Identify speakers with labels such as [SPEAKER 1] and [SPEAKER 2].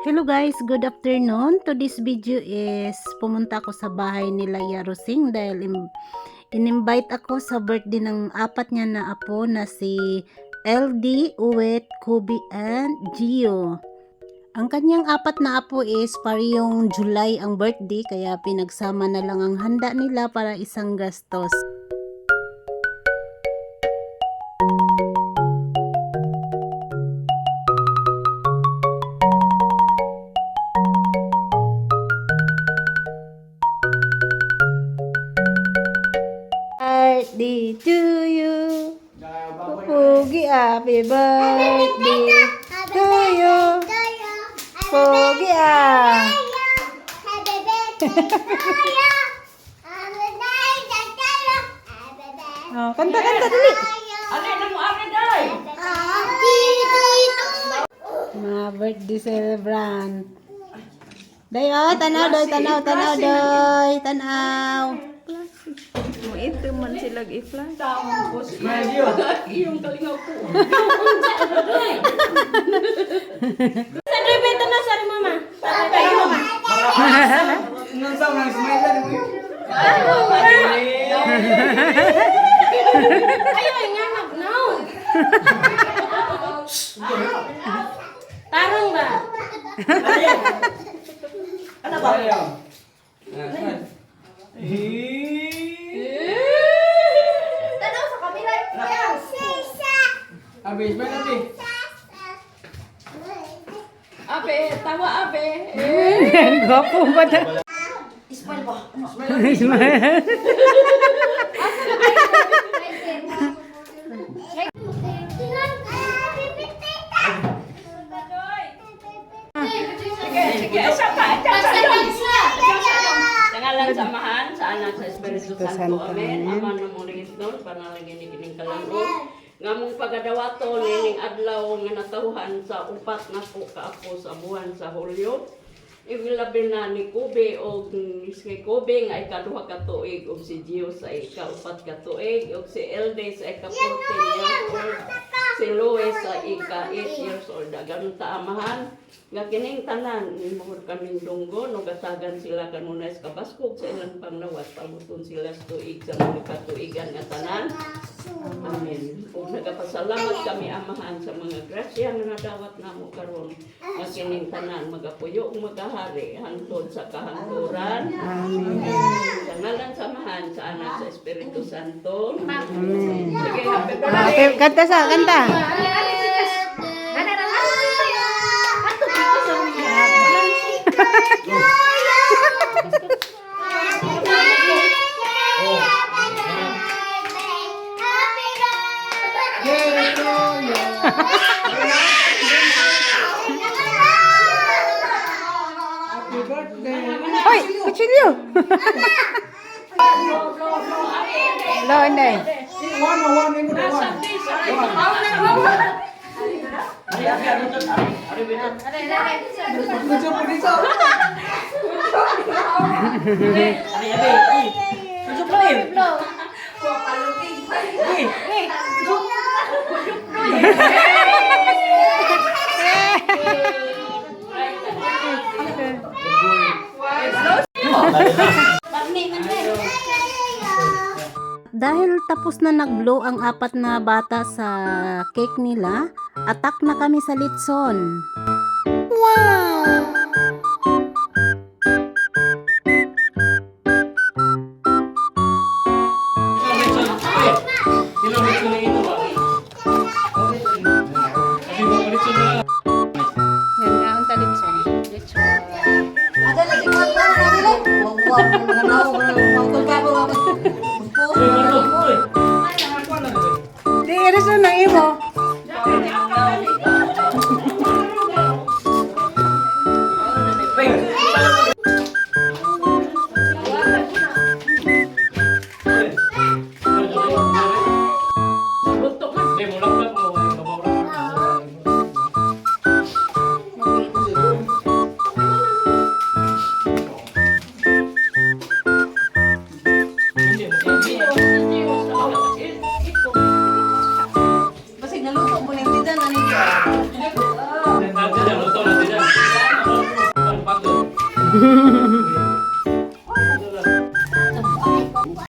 [SPEAKER 1] Hello guys, good afternoon. To this video is pumunta ako sa bahay nila Yarosing dahil in-invite ako sa birthday ng apat niya na apo na si LD, Uwet, Kubi, and Gio. Ang kanyang apat na apo is parehong July ang birthday kaya pinagsama na lang ang handa nila para isang gastos. Birthday to you. Pogi, happy birthday to you. Pogi Oh, kanta dali. Mga birthday celebrant. Day, oh, tanaw, doy. Tanaw.
[SPEAKER 2] Ito man sila i-flash.
[SPEAKER 3] Iyong kalingaw ko.
[SPEAKER 2] Sa drive ito na sa mama.
[SPEAKER 3] Nang sa mga smile lang mo.
[SPEAKER 2] Ayaw nga no. Tarong ba?
[SPEAKER 3] Ano ba?
[SPEAKER 2] Tanaw sa kamera.
[SPEAKER 3] Abi, smile abi.
[SPEAKER 2] Abe, tawa abe.
[SPEAKER 1] Gwapo ba na?
[SPEAKER 2] Ismail ba? Tangalan samahan sa anak sa Espiritu Santo. Amen. Aman na mong ringiton, panalagin ni kining kalangog. Nga mong pagadawato nining adlaw nga natawhan sa upat na po kaapo sa buwan sa Hulyo. Iwilabi na ni Kobe o si Kobe nga ikaduha ka tuig o si Gio sa ikaupat ka tuig o si Elde sa ika-14 years old, si Lois sa ika-8 years old. Ganun ta amahan nga kining tanan mo kaming dunggo no gatagan sila kanunay sa kabaskog sa ilang panglawat pamuton sila sa tuig sa mga katuigan nga tanan. Amen. Ug nagapasalamat kami amahan sa mga grasya nga nadawat namo karon nga kining tanan magapuyo ug magahari hangtod sa kahanturan. Amen. Sa ngalan samahan sa anak sa Espiritu Santo. Amen. Sige, happy birthday.
[SPEAKER 1] Kanta. Hoy, kutsilyo. Hello, Inday. Dahil tapos na nag-blow ang apat na bata sa cake nila, attack na kami sa litson. Wow! Yan nga ang talitson. Di iris na imo.